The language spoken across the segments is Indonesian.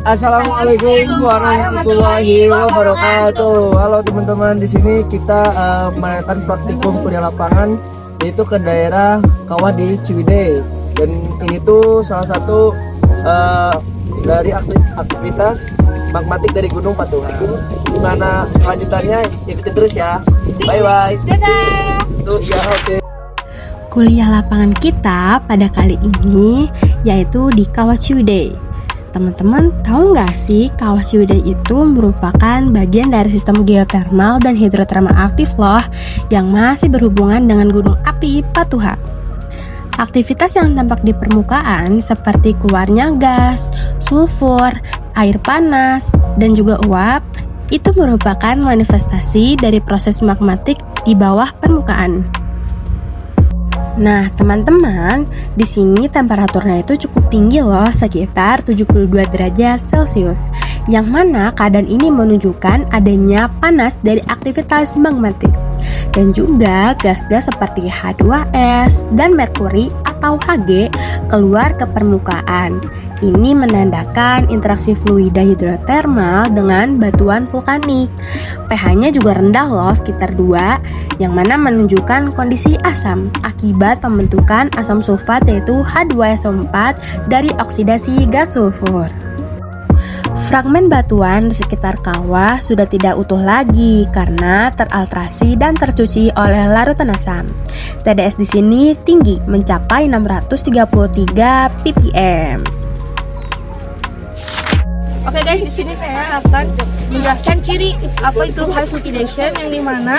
Assalamualaikum warahmatullahi wabarakatuh. Halo teman-teman, di sini kita mengadakan praktikum kuliah lapangan yaitu ke daerah Kawah di Ciwidey. Dan ini tuh salah satu dari aktivitas magmatik dari Gunung Patuha. Gimana kelanjutannya? Ikuti terus ya. Bye bye. Dadah. Tuh ya, oke. Kuliah lapangan kita pada kali ini yaitu di Kawah Ciwidey. Teman-teman tahu nggak sih Kawah Ciwidey itu merupakan bagian dari sistem geotermal dan hidrotermal aktif loh yang masih berhubungan dengan gunung api Patuha. Aktivitas yang tampak di permukaan seperti keluarnya gas, sulfur, air panas, dan juga uap itu merupakan manifestasi dari proses magmatik di bawah permukaan. Nah, teman-teman, di sini temperaturnya itu cukup tinggi loh, sekitar 72 derajat Celcius. Yang mana keadaan ini menunjukkan adanya panas dari aktivitas magmatik. Dan juga gas-gas seperti H2S dan merkuri atau Hg keluar ke permukaan. Ini menandakan interaksi fluida hidrotermal dengan batuan vulkanik. pH-nya juga rendah loh, sekitar 2, yang mana menunjukkan kondisi asam akibat pembentukan asam sulfat yaitu H2SO4 dari oksidasi gas sulfur. Fragmen batuan di sekitar kawah sudah tidak utuh lagi karena teralterasi dan tercuci oleh larutan asam. TDS di sini tinggi mencapai 633 ppm. Oke guys, di sini saya akan menjelaskan ciri apa itu high sulfidation, yang dimana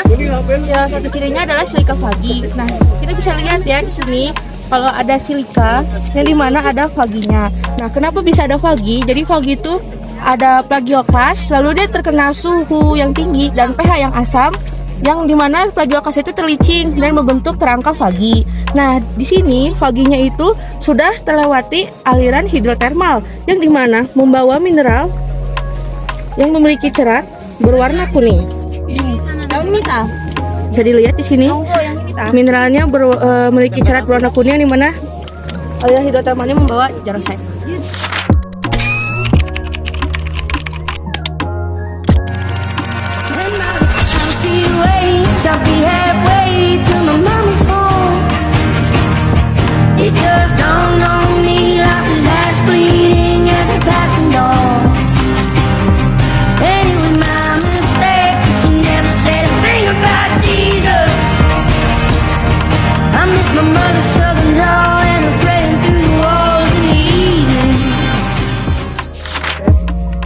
salah satu cirinya adalah silika fagi. Nah, kita bisa lihat ya di sini kalau ada silika yang dimana ada faginya. Nah, kenapa bisa ada fagi? Jadi fagi itu ada plagioklas, lalu dia terkena suhu yang tinggi dan pH yang asam, yang dimana plagioklas itu terlicin dan membentuk kerangka fagi. Nah, di sini faginya itu sudah terlewati aliran hidrotermal, yang dimana membawa mineral yang memiliki cerat berwarna kuning. Yang ini kah? Bisa dilihat di sini, mineralnya memiliki cerat berwarna kuning, yang dimana aliran hidrotermalnya membawa jarosite. I'll be halfway to my mommy's home. It just dawned on me like the last bleeding as I passing on. And it was my mistake. She never said a thing about Jesus. I miss my mother's southern drawl and her praying through the walls in the evening.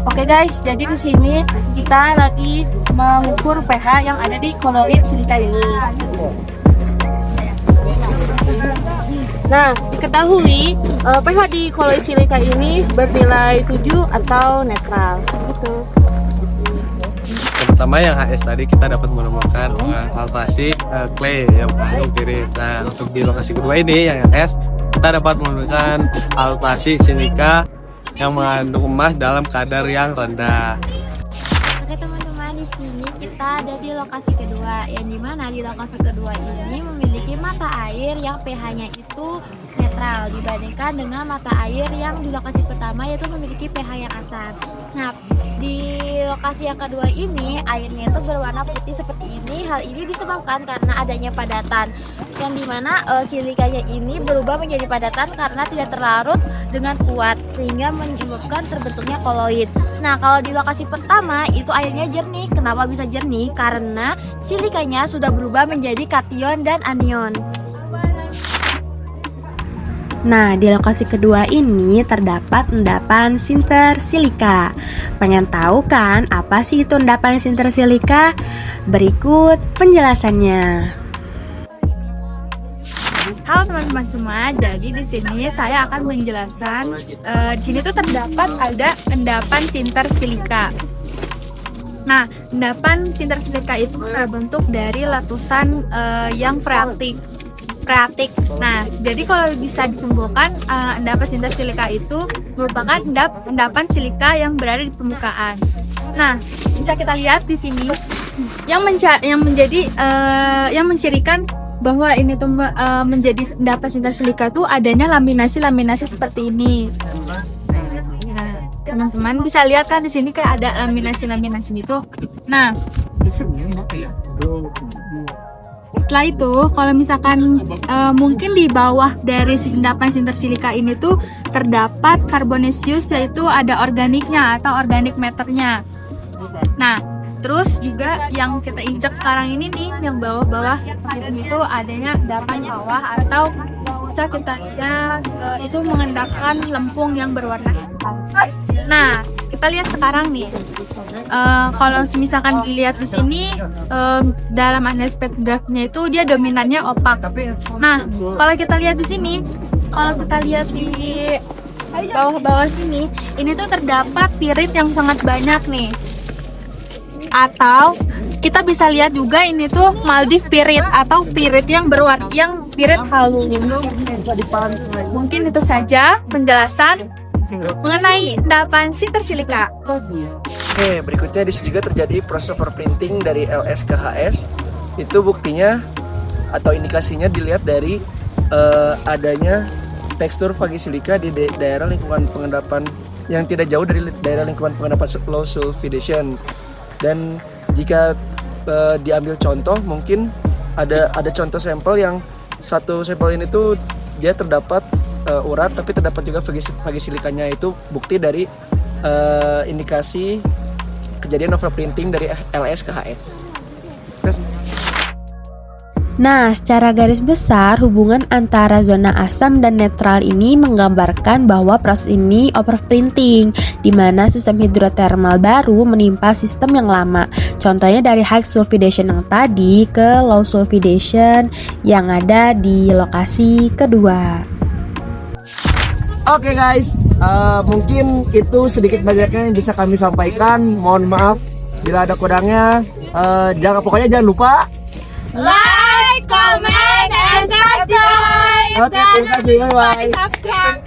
Oke guys, jadi di sini kita lagi mengukur pH yang ada di koloid silika ini. Nah, diketahui pH di koloid silika ini bernilai 7 atau netral. Gitu. Pertama yang HS tadi kita dapat menemukan alterasi clay yang baru kiri. Nah, untuk di lokasi kedua ini yang HS kita dapat menemukan alterasi silika yang mengandung emas dalam kadar yang rendah. Oke teman-teman, di sini kita ada di lokasi kedua, yang dimana di lokasi kedua ini memiliki mata air yang pH-nya itu netral dibandingkan dengan mata air yang di lokasi pertama yaitu memiliki pH yang asam. Nah, di lokasi yang kedua ini airnya itu berwarna putih seperti ini. Hal ini disebabkan karena adanya padatan, yang dimana silikanya ini berubah menjadi padatan karena tidak terlarut dengan kuat sehingga menyebabkan terbentuknya koloid. Nah, kalau di lokasi pertama itu airnya jernih. Kenapa bisa jernih? Karena silikanya sudah berubah menjadi kation dan anion. Nah, di lokasi kedua ini terdapat endapan sinter silika. Pengen tahu kan apa sih itu endapan sinter silika? Berikut penjelasannya. Halo teman-teman semua, jadi di sini saya akan menjelaskan di sini tuh terdapat ada endapan sinter silika. Nah, endapan sinter silika itu terbentuk dari letusan yang freatik. Nah, jadi kalau bisa disimpulkan endapan sinter silika itu merupakan endapan silika yang berada di permukaan. Nah, bisa kita lihat di sini yang mencirikan bahwa ini tuh menjadi endapan sinter silika tuh adanya laminasi seperti ini. Nah, teman-teman bisa lihat kan di sini kayak ada laminasi itu. Nah, setelah itu kalau misalkan mungkin di bawah dari endapan sintersilika ini tuh terdapat carbonaceous, yaitu ada organiknya atau organic matter-nya. Nah, terus juga yang kita injak sekarang ini nih, yang bawah-bawah itu adanya endapan bawah atau bisa kita lihat itu mengendapkan lempung yang berwarna hitam. Nah, kita lihat sekarang nih. Kalau misalkan dilihat di sini dalam spektrumnya itu dia dominannya opak. Nah, kalau kita lihat di sini, kalau kita lihat di bawah-bawah sini, ini tuh terdapat pirit yang sangat banyak nih. Atau kita bisa lihat juga ini tuh Maldives pirit atau pirit yang berwarna yang pirit halus. Mungkin itu saja penjelasan mengenai endapan sintersilika. Oke, berikutnya di sini juga terjadi proses overprinting dari LS ke HS. Itu buktinya atau indikasinya dilihat dari adanya tekstur vagisilika di daerah lingkungan pengendapan yang tidak jauh dari daerah lingkungan pengendapan low sulfidation. Dan jika diambil contoh, mungkin ada contoh sampel yang satu sampel ini tuh dia terdapat urat tapi terdapat juga vagisilikanya, itu bukti dari indikasi kejadian overprinting dari LS ke HS. Nah, secara garis besar, hubungan antara zona asam dan netral ini menggambarkan bahwa proses ini overprinting, di mana sistem hidrotermal baru menimpa sistem yang lama. Contohnya dari high sulfidation yang tadi ke low sulfidation yang ada di lokasi kedua. Oke guys, mungkin itu sedikit banyaknya yang bisa kami sampaikan. Mohon maaf bila ada kurangnya. Pokoknya jangan lupa Like, comment, and subscribe. Oke, terima kasih. Bye bye. Subscribe.